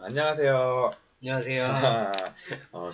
안녕하세요. 안녕하세요.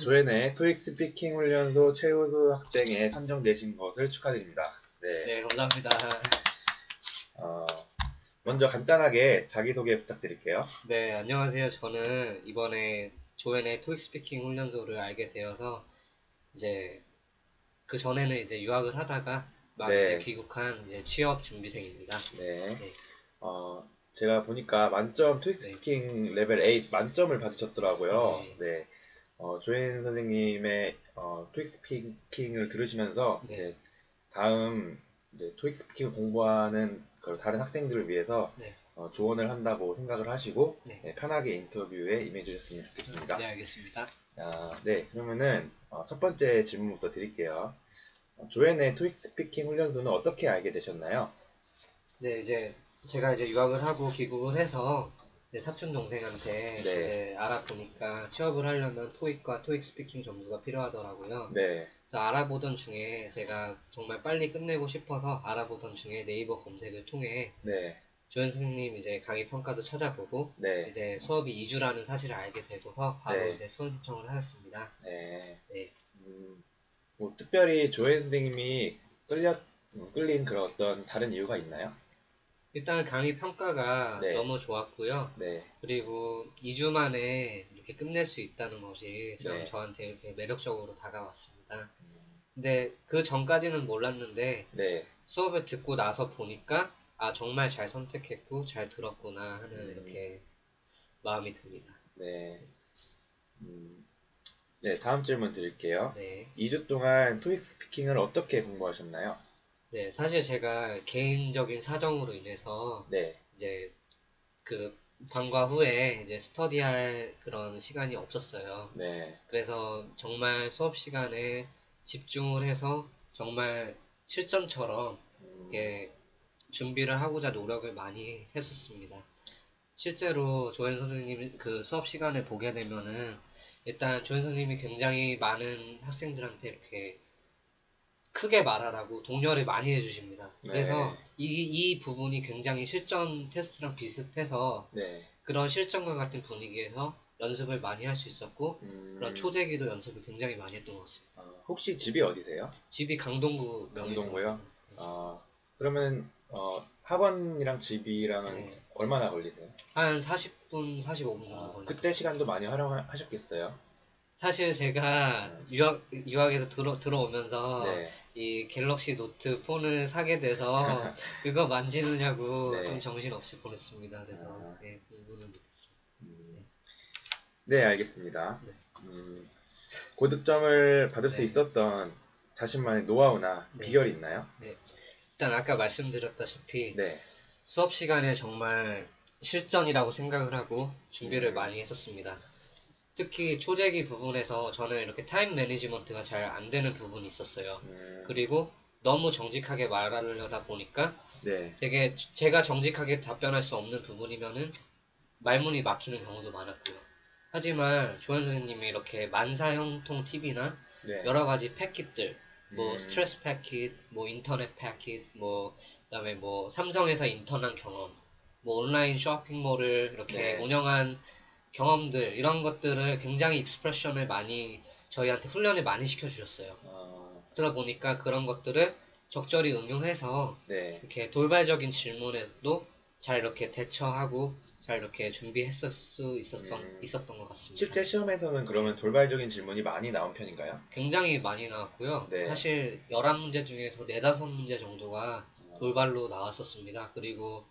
조연의 토익 스피킹 훈련소 최우수 학생에 선정되신 것을 축하드립니다. 네. 네, 감사합니다. 어, 먼저 간단하게 자기소개 부탁드릴게요. 네, 안녕하세요. 저는 이번에 조연의 토익 스피킹 훈련소를 알게 되어서 이제 그 전에는 이제 유학을 하다가 막 네. 이제 귀국한 이제 취업 준비생입니다. 네. 네. 제가 보니까 만점 토익 네. 스피킹 레벨 8 만점을 받으셨더라고요. 네. 네. 조연 선생님의 토익 스피킹을 들으시면서 네. 이제 다음 이제 토익 스피킹 공부하는 다른 학생들을 위해서 네. 조언을 한다고 생각을 하시고 네. 편하게 인터뷰에 임해주셨으면 좋겠습니다. 네, 알겠습니다. 네, 그러면은 첫 번째 질문부터 드릴게요. 조연의 토익 스피킹 훈련소는 어떻게 알게 되셨나요? 네, 이제 제가 이제 유학을 하고 귀국을 해서 이제 사촌 동생한테 네. 이제 알아보니까 취업을 하려면 토익과 토익 스피킹 점수가 필요하더라고요. 네. 그래서 알아보던 중에 제가 정말 빨리 끝내고 싶어서 알아보던 중에 네이버 검색을 통해 네. 조연 선생님 이제 강의 평가도 찾아보고 네. 이제 수업이 2주라는 사실을 알게 되고서 바로 네. 이제 수험 신청을 하였습니다. 네. 네. 뭐 특별히 조연 선생님이 끌린 그런 어떤 다른 이유가 있나요? 일단 강의 평가가 네. 너무 좋았고요. 네. 그리고 2주 만에 이렇게 끝낼 수 있다는 것이 참 네. 저한테 이렇게 매력적으로 다가왔습니다. 근데 그 전까지는 몰랐는데 네. 수업을 듣고 나서 보니까 아 정말 잘 선택했고 잘 들었구나 하는 이렇게 마음이 듭니다. 네. 네, 다음 질문 드릴게요. 네. 2주 동안 토익 스피킹을 어떻게 공부하셨나요? 네, 사실 제가 개인적인 사정으로 인해서 네. 이제 그 방과 후에 이제 스터디할 그런 시간이 없었어요. 네. 그래서 정말 수업 시간에 집중을 해서 정말 실전처럼 이렇게 준비를 하고자 노력을 많이 했었습니다. 실제로 조연 선생님 그 수업 시간을 보게 되면은 일단 조연 선생님이 굉장히 많은 학생들한테 이렇게 크게 말하라고 독려를 많이 해주십니다. 그래서 네. 이 부분이 굉장히 실전 테스트랑 비슷해서 네. 그런 실전과 같은 분위기에서 연습을 많이 할 수 있었고 그런 초재기도 연습을 굉장히 많이 했던 것 같습니다. 혹시 집이 어디세요? 집이 강동구 강동구요? 명이고요. 그러면 학원이랑 집이랑은 네. 얼마나 걸리세요? 한 40분, 45분 정도 걸려요. 그때 시간도 많이 활용하셨겠어요? 사실 제가 유학에서 들어오면서 네. 이 갤럭시 노트 폰을 사게 돼서 그거 만지느냐고 네. 좀 정신없이 보냈습니다. 그래서 네, 공부는 못했습니다. 네, 알겠습니다. 네. 고득점을 받을 수 네. 있었던 자신만의 노하우나 네. 비결이 있나요? 네. 일단 아까 말씀드렸다시피 네. 수업 시간에 정말 실전이라고 생각을 하고 준비를 많이 했었습니다. 특히 초재기 부분에서 저는 이렇게 타임 매니지먼트가 잘 안 되는 부분이 있었어요. 그리고 너무 정직하게 말하려다 보니까 네. 되게 제가 정직하게 답변할 수 없는 부분이면은 말문이 막히는 경우도 많았고요. 하지만 조연 선생님이 이렇게 만사형통 팁이나 네. 여러 가지 패킷들, 뭐 스트레스 패킷, 뭐 인터넷 패킷, 뭐 그다음에 뭐 삼성에서 인턴한 경험, 뭐 온라인 쇼핑몰을 이렇게 네. 운영한 경험들 이런 것들을 굉장히 익스프레션을 많이 저희한테 훈련을 많이 시켜주셨어요. 그러다 보니까 그런 것들을 적절히 응용해서 네. 이렇게 돌발적인 질문에도 잘 이렇게 대처하고 잘 이렇게 준비했을 수 있었던 것 같습니다. 실제 시험에서는 그러면 돌발적인 질문이 많이 나온 편인가요? 굉장히 많이 나왔고요. 네. 사실 11문제 중에서 4, 5문제 정도가 돌발로 나왔었습니다. 그리고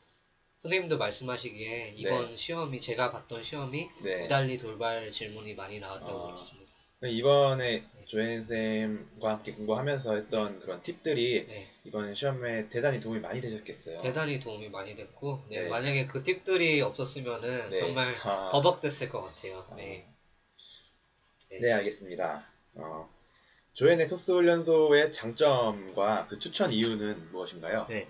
선생님도 말씀하시기에 이번 시험이 제가 봤던 시험이 유달리 돌발 질문이 많이 나왔다고 들었습니다. 이번에 조연 쌤과 함께 공부하면서 했던 그런 팁들이 이번 시험에 대단히 도움이 많이 되셨겠어요. 대단히 도움이 많이 됐고 만약에 그 팁들이 없었으면은 정말 버벅댔을 것 같아요. 네, 알겠습니다. 조연의 토스 훈련소의 장점과 그 추천 이유는 무엇인가요? 네.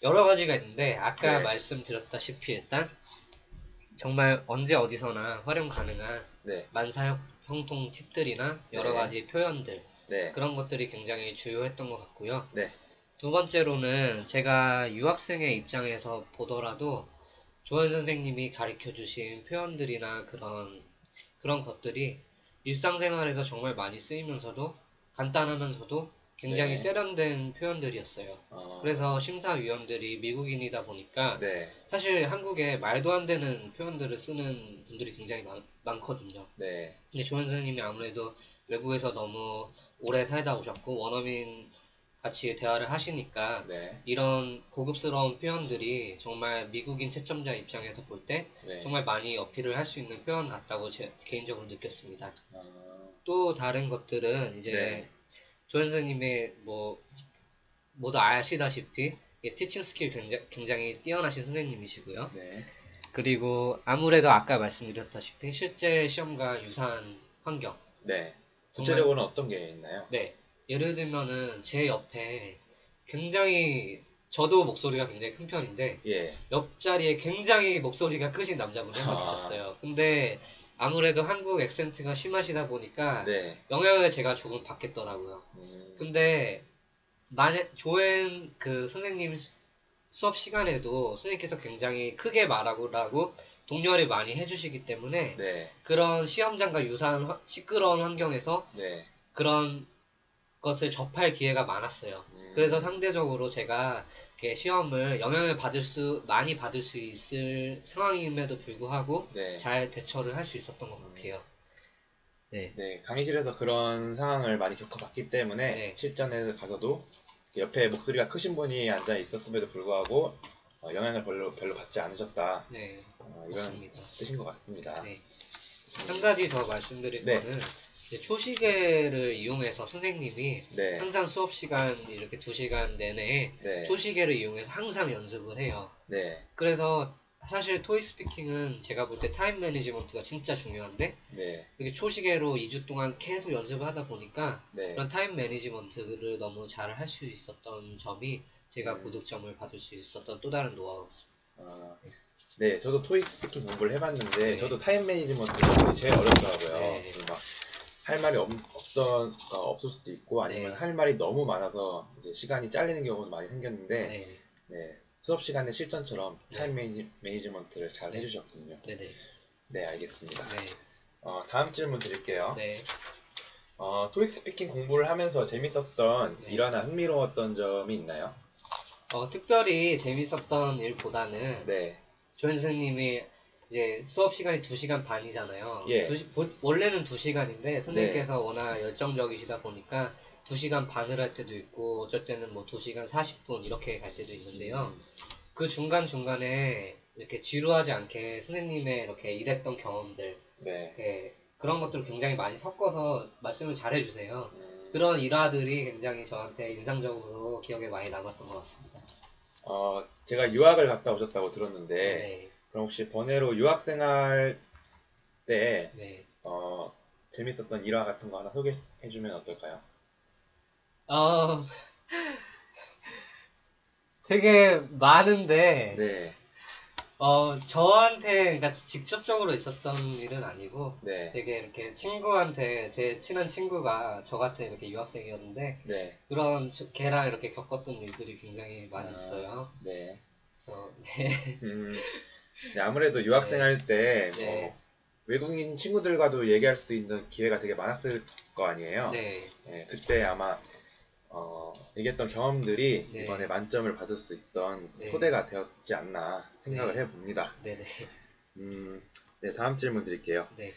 여러 가지가 있는데 아까 말씀드렸다시피 일단 정말 언제 어디서나 활용 가능한 만사형통 팁들이나 여러 가지 표현들 그런 것들이 굉장히 주요했던 것 같고요. 두 번째로는 제가 유학생의 입장에서 보더라도 조원 선생님이 가르쳐 주신 표현들이나 그런 것들이 일상생활에서 정말 많이 쓰이면서도 간단하면서도 굉장히 네. 세련된 표현들이었어요. 그래서 심사위원들이 미국인이다 보니까 네. 사실 한국에 말도 안 되는 표현들을 쓰는 분들이 굉장히 많거든요. 네. 근데 조원 선생님이 아무래도 외국에서 너무 오래 살다 오셨고 원어민 같이 대화를 하시니까 네. 이런 고급스러운 표현들이 정말 미국인 채점자 입장에서 볼 때 네. 정말 많이 어필을 할 수 있는 표현 같다고 제 개인적으로 느꼈습니다. 아, 또 다른 것들은 이제 네. 조현 선생님의 모두 아시다시피 티칭 스킬 굉장히 뛰어나신 선생님이시고요. 네. 그리고 아무래도 아까 말씀드렸다시피 실제 시험과 유사한 환경. 네. 정말 구체적으로는 어떤 게 있나요? 네. 예를 들면은 제 옆에 굉장히 저도 목소리가 굉장히 큰 편인데 예. 옆자리에 굉장히 목소리가 크신 남자분이 한 분 아. 계셨어요. 근데 아무래도 한국 액센트가 심하시다 보니까 네. 영향을 제가 조금 받겠더라고요. 근데 만약 조엔 그 선생님 수업 시간에도 선생님께서 굉장히 크게 말하고 독려를 많이 해주시기 때문에 네. 그런 시험장과 유사한 시끄러운 환경에서 네. 그런 것을 접할 기회가 많았어요. 그래서 상대적으로 제가 이렇게 시험을 영향을 많이 받을 수 있을 상황임에도 불구하고 네. 잘 대처를 할 수 있었던 것 같아요. 네. 네. 강의실에서 그런 상황을 많이 겪어봤기 때문에 네. 실전에 가서도 옆에 목소리가 크신 분이 앉아 있었음에도 불구하고 영향을 별로 받지 않으셨다. 네. 이런 맞습니다. 뜻인 것 같습니다. 네. 한 가지 더 말씀드릴 네. 거는 이제 초시계를 이용해서 선생님이 네. 항상 수업 시간 이렇게 2시간 내내 네. 초시계를 이용해서 항상 연습을 해요. 네. 그래서 사실 토익 스피킹은 제가 볼 때 타임 매니지먼트가 진짜 중요한데 네. 이렇게 초시계로 2주 동안 계속 연습을 하다 보니까 네. 그런 타임 매니지먼트를 너무 잘 할 수 있었던 점이 제가 고득점을 받을 수 있었던 또 다른 노하우였습니다. 네, 저도 토익 스피킹 공부를 해봤는데 네. 저도 타임 매니지먼트 부분이 제일 어렵더라고요. 네. 막 할 말이 없을 수도 있고 아니면 네. 할 말이 너무 많아서 이제 시간이 잘리는 경우도 많이 생겼는데 네. 네, 수업 시간의 실전처럼 네. 타임 매니지먼트를 잘 네. 해주셨군요. 네네. 네, 알겠습니다. 네. 다음 질문 드릴게요. 네. 토익 스피킹 공부를 하면서 재밌었던 네. 일화나 흥미로웠던 점이 있나요? 특별히 재밌었던 일보다는 네. 조현 선생님이 이제 수업 시간이 2시간 반이잖아요. 예. 원래는 2시간인데 선생님께서 워낙 열정적이시다 보니까 2시간 반을 할 때도 있고 어쩔 때는 뭐 2시간 40분 이렇게 갈 때도 있는데요. 그 중간중간에 이렇게 지루하지 않게 선생님의 이렇게 일했던 경험들 네. 이렇게 그런 것들을 굉장히 많이 섞어서 말씀을 잘 해주세요. 그런 일화들이 굉장히 저한테 인상적으로 기억에 많이 남았던 것 같습니다. 제가 유학을 갔다 오셨다고 들었는데 네. 그럼 혹시 번외로 유학생활 때 네. 재밌었던 일화 같은 거 하나 소개해주면 어떨까요? 되게 많은데 네. 저한테 그러니까 직접적으로 있었던 일은 아니고 네. 되게 이렇게 친구한테 제 친한 친구가 저 같은 이렇게 유학생이었는데 네. 그런 걔랑 이렇게 겪었던 일들이 굉장히 많이 있어요. 네. 그래서 네. 네, 아무래도 유학생활 때 네. 외국인 친구들과도 얘기할 수 있는 기회가 되게 많았을 거 아니에요. 네. 네, 그때 아마 얘기했던 경험들이 네. 이번에 만점을 받을 수 있던 네. 토대가 되었지 않나 생각을 네. 해봅니다. 네네. 네, 다음 질문 드릴게요. 네.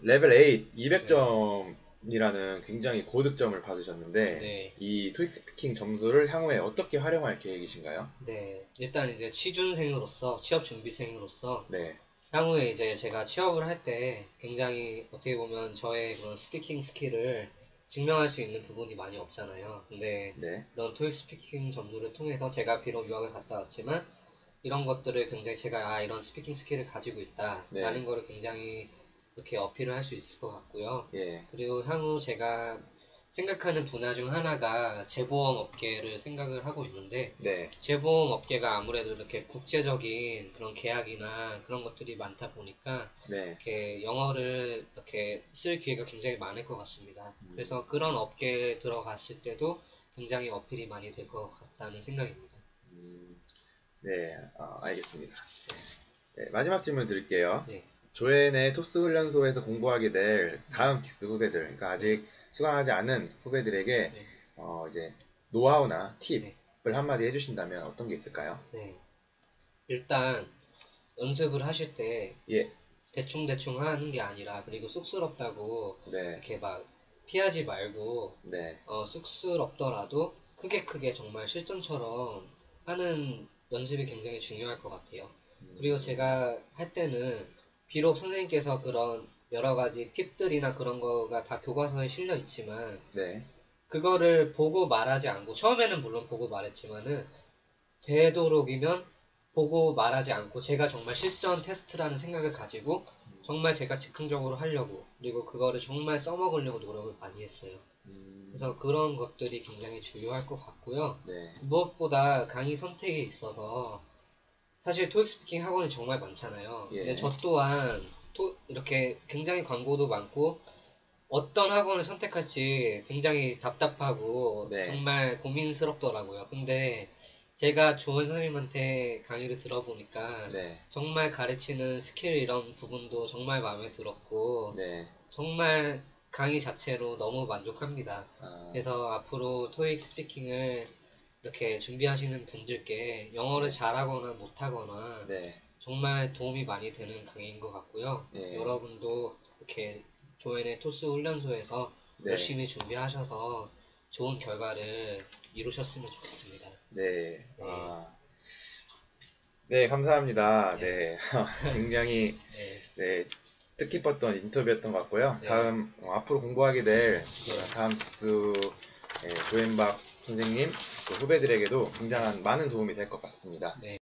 레벨 8 200점이라는 굉장히 고득점을 받으셨는데 네. 이 토익 스피킹 점수를 향후에 어떻게 활용할 계획이신가요? 네. 일단 이제 취준생으로서 취업 준비생으로서 네. 향후에 이제 제가 취업을 할 때 굉장히 어떻게 보면 저의 그런 스피킹 스킬을 증명할 수 있는 부분이 많이 없잖아요. 근데 네. 이런 토익 스피킹 점수를 통해서 제가 비록 유학을 갔다 왔지만 이런 것들을 굉장히 제가 이런 스피킹 스킬을 가지고 있다 네. 라는 거를 굉장히 이렇게 어필을 할 수 있을 것 같고요. 예. 그리고 향후 제가 생각하는 분야 중 하나가 재보험 업계를 생각을 하고 있는데 네. 재보험 업계가 아무래도 이렇게 국제적인 그런 계약이나 그런 것들이 많다 보니까 네. 이렇게 영어를 이렇게 쓸 기회가 굉장히 많을 것 같습니다. 그래서 그런 업계에 들어갔을 때도 굉장히 어필이 많이 될 것 같다는 생각입니다. 네, 알겠습니다. 네, 마지막 질문 드릴게요. 네. 조앤의 토스 훈련소에서 공부하게 될 다음 기스 후배들, 그러니까 아직 수강하지 않은 후배들에게 네. 이제 노하우나 팁을 네. 한마디 해주신다면 어떤 게 있을까요? 네. 일단 연습을 하실 때 예, 대충대충 하는 게 아니라, 그리고 쑥스럽다고 네, 이렇게 막 피하지 말고, 네, 쑥스럽더라도 크게 정말 실전처럼 하는 연습이 굉장히 중요할 것 같아요. 그리고 제가 할 때는 비록 선생님께서 그런 여러 가지 팁들이나 그런 거가 다 교과서에 실려 있지만, 네, 그거를 보고 말하지 않고, 처음에는 물론 보고 말했지만은 되도록이면 보고 말하지 않고 제가 정말 실전 테스트라는 생각을 가지고 정말 제가 즉흥적으로 하려고, 그리고 그거를 정말 써먹으려고 노력을 많이 했어요. 그래서 그런 것들이 굉장히 중요할 것 같고요. 네, 무엇보다 강의 선택에 있어서 사실 토익 스피킹 학원이 정말 많잖아요. 예, 근데 저 또한 이렇게 굉장히 광고도 많고 어떤 학원을 선택할지 굉장히 답답하고 네, 정말 고민스럽더라고요. 근데 제가 좋은 선생님한테 강의를 들어보니까 네, 정말 가르치는 스킬 이런 부분도 정말 마음에 들었고 네, 정말 강의 자체로 너무 만족합니다. 아, 그래서 앞으로 토익 스피킹을 이렇게 준비하시는 분들께 영어를 네, 잘하거나 못하거나 네, 정말 도움이 많이 되는 강의인 것 같고요. 네, 여러분도 이렇게 조앤의 토스 훈련소에서 네, 열심히 준비하셔서 좋은 결과를 이루셨으면 좋겠습니다. 네, 네, 네, 감사합니다. 네, 네, 굉장히 네, 네, 뜻깊었던 인터뷰였던 것 같고요. 네, 다음 앞으로 공부하게 될 네. 다음 기수 조앤박 선생님 또 후배들에게도 굉장한 많은 도움이 될 것 같습니다. 네.